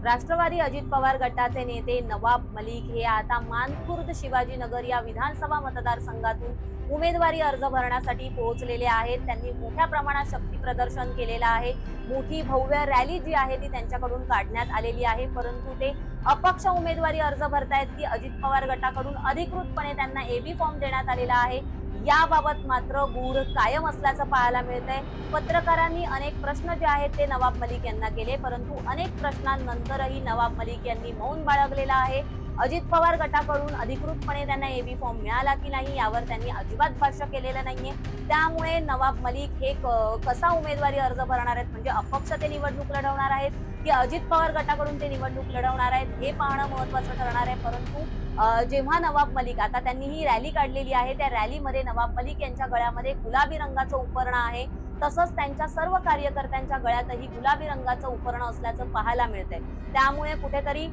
राष्ट्रवादी अजित पवार गटाचे नेते नवाब मलिक हे आता मानखुर्द शिवाजीनगर या विधानसभा मतदारसंघातून उमेदवारी अर्ज भरण्यासाठी पोहोचलेले आहेत। त्यांनी मोठ्या प्रमाणात शक्ती प्रदर्शन केलेलं आहे। मोठी भव्य रॅली जी आहे ती त्यांच्याकडून काढण्यात आलेली आहे, परंतु ते अपक्ष उमेदवारी अर्ज भरतायत की अजित पवार गटाकडून अधिकृतपणे त्यांना एबी फॉर्म देण्यात आलेला आहे याबाबत मात्र गूढ कायम असल्याचं पाहायला मिळतंय। पत्रकारांनी अनेक प्रश्न जे आहेत ते नवाब मलिक यांना केले, परंतु अनेक प्रश्नांनंतरही नवाब मलिक यांनी मौन बाळगलेला आहे। अजित पवार गटाकडून अधिकृतपणे त्यांना एबी फॉर्म मिळाला की नाही यावर त्यांनी अजिबात भाष्य केलेलं नाहीये। त्यामुळे नवाब मलिक हे कसा उमेदवारी अर्ज भरणार आहेत, म्हणजे अपक्ष ते निवडणूक लढवणार आहेत की अजित पवार गटाकडून ते निवडणूक लढवणार आहेत हे पाहणं महत्त्वाचं ठरणार आहे। परंतु जेव्हा नवाब मलिक आता त्यांनी ही रॅली काढलेली आहे, त्या रॅलीमध्ये नवाब मलिक यांच्या गळ्यामध्ये गुलाबी रंगाचं उपरण आहे, तसंच त्यांच्या सर्व कार्यकर्त्यांच्या गळ्यातही गुलाबी रंगाचं उपरण असल्याचं पाहायला मिळतंय। त्यामुळे कुठेतरी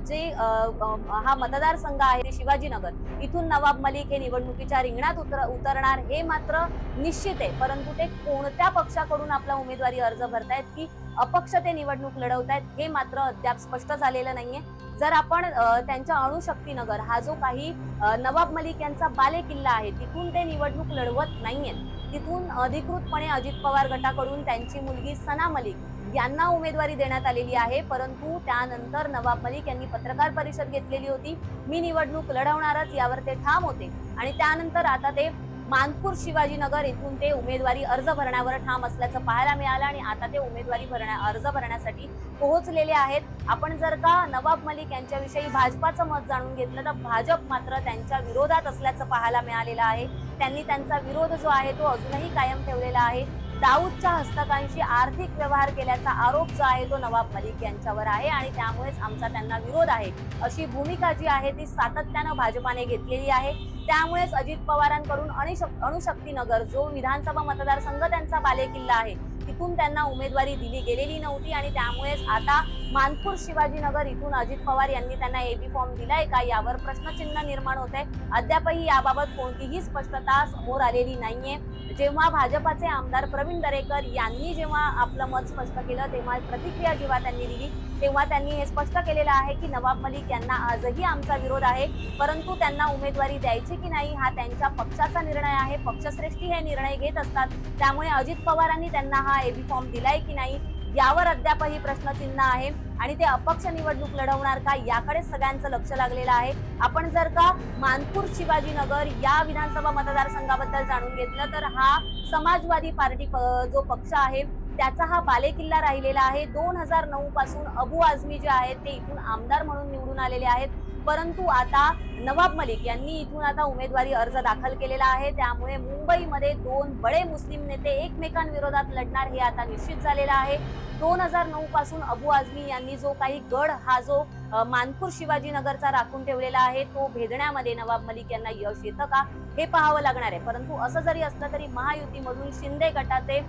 जे हा मतदारसंघ आहे शिवाजीनगर, इथून नवाब मलिक हे निवडणुकीच्या रिंगणात उतरणार हे मात्र निश्चित आहे। परंतु ते कोणत्या पक्षाकडून आपला उमेदवारी अर्ज भरतायत की अपक्ष ते निवडणूक लढवतायत हे मात्र अद्याप स्पष्ट झालेलं नाहीये। जर आपण त्यांच्या अणुशक्तीनगर हा जो काही नवाब मलिक यांचा बालेकिल्ला आहे तिथून ते निवडणूक लढवत नाहीयेत, तिथून अधिकृतपणे अजित पवार गटाकडून त्यांची मुलगी सना मलिक यांना उमेदवारी देण्यात आलेली आहे। परंतु त्यानंतर नवाब मलिक यांनी पत्रकार परिषद घेतलेली होती, मी निवडणूक लढवणारच यावर ते ठाम होते, आणि त्यानंतर आता ते मानखुर्द शिवाजीनगर इथून ते उमेदवारी अर्ज भरण्यावर ठाम असल्याचं पाहायला मिळालं, आणि आता ते उमेदवारी अर्ज भरण्यासाठी पोहोचलेले आहेत। आपण जर का नवाब मलिक यांच्याविषयी भाजपाचं मत जाणून घेतलं तर भाजप मात्र त्यांच्या विरोधात असल्याचं पाहायला मिळालेलं आहे। त्यांनी त्यांचा विरोध जो आहे तो अजूनही कायम ठेवलेला आहे। दाऊदच्या हस्तकांशी आर्थिक व्यवहार केल्याचा आरोप जो आहे तो नवाब मलिक यांच्यावर आहे, आणि त्यामुळेच आमचा त्यांना विरोध आहे अशी भूमिका जी आहे ती सातत्यानं भाजपाने घेतलेली आहे। त्यामुळेच अजित पवारांकडून अणुशक्तीनगर जो विधानसभा मतदारसंघ त्यांचा बालेकिल्ला आहे तिथून त्यांना उमेदवारी दिली गेलेली नव्हती, आणि त्यामुळेच आता मानखुर्द शिवाजीनगर इथून अजित पवार यांनी त्यांना एबी फॉर्म दिलाय का यावर प्रश्नचिन्ह निर्माण होत आहे। अद्यापही याबाबत कोणतीही स्पष्टता समोर आलेली नाहीये। जेव्हा भाजपाचे आमदार प्रवीण दरेकर यांनी जेव्हा आपलं मत स्पष्ट केलं तेव्हा प्रतिक्रिया जेव्हा त्यांनी दिली तेव्हा त्यांनी हे स्पष्ट केलेलं आहे की नवाब मलिक यांना आजही आमचा विरोध आहे, परंतु त्यांना उमेदवारी द्यायची की नाही हा त्यांच्या पक्षाचा निर्णय आहे। पक्षश्रेष्ठी हे निर्णय घेत असतात, त्यामुळे अजित पवारांनी त्यांना हा एबी फॉर्म दिलाय की नाही यावर अद्यापही प्रश्नचिन्ह आहे, आणि ते अपक्ष निवडणूक लढवणार का याकडे सगळ्यांचं लक्ष लागलेलं आहे। आपण जर का मानखुर्द शिवाजीनगर या विधानसभा मतदारसंघाबद्दल जाणून घेतलं तर हा समाजवादी पार्टी जो पक्ष आहे त्याचा हा बालेकिल्ला राहिलेला आहे। 2009 पासून अबू आझमी जे आहेत ते इथून आमदार म्हणून निवडून आलेले आहेत, परंतु आता नवाब मलिक यांनी इथून आता उमेदवारी अर्ज दाखल केलेला आहे। त्यामुळे मुंबईमध्ये दोन बडे मुस्लिम नेते एकमेकांविरोधात लढणार हे आता निश्चित झालेलं आहे। 2009 पासून अबू आझमी यांनी जो काही गड हा जो मानखुर्द शिवाजीनगरचा राखून ठेवलेला आहे तो भेदण्यामध्ये नवाब मलिक यांना यश येतं का हे पाहावं लागणार आहे। परंतु असं जरी असलं तरी महायुतीमधून शिंदे गटाचे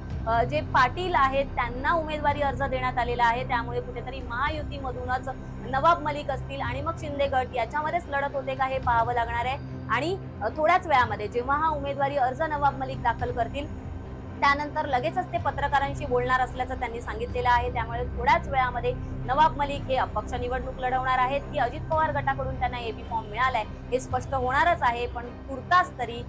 जे पाटील आहेत त्यांना उमेदवारी अर्ज देण्यात आलेला आहे, त्यामुळे कुठेतरी महायुतीमधूनच नवाब मलिक असतील आणि मग शिंदे गट याच्यामध्येच लढत होते का हे पाहावं लागणार आहे। आणि थोड्याच वेळामध्ये जेव्हा हा उमेदवारी अर्ज नवाब मलिक दाखल करतील त्यानंतर लगेचच ते पत्रकारांशी बोलणार असल्याचं त्यांनी सांगितलेलं आहे। त्यामुळे थोड्याच वेळामध्ये नवाब मलिक हे अपक्ष निवडणूक लढवणार आहेत की अजित पवार गटाकडून त्यांना एबी फॉर्म मिळालाय हे स्पष्ट होणारच आहे। पण तुर्तास तरी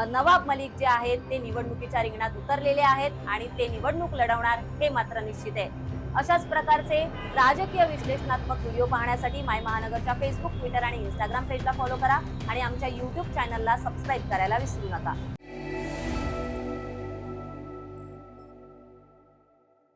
नवाब मलिक जे आहेत ते निवडणुकीच्या रिंगणात उतरलेले आहेत आणि ते निवडणूक लढवणार हे मात्र निश्चित आहे। अशाच प्रकारचे राजकीय विश्लेषणात्मक व्हिडिओ पाहण्यासाठी माय महानगरच्या फेसबुक, ट्विटर आणि इंस्टाग्राम पेजला फॉलो करा, आणि आमच्या YouTube चॅनलला सबस्क्राईब करायला विसरू नका।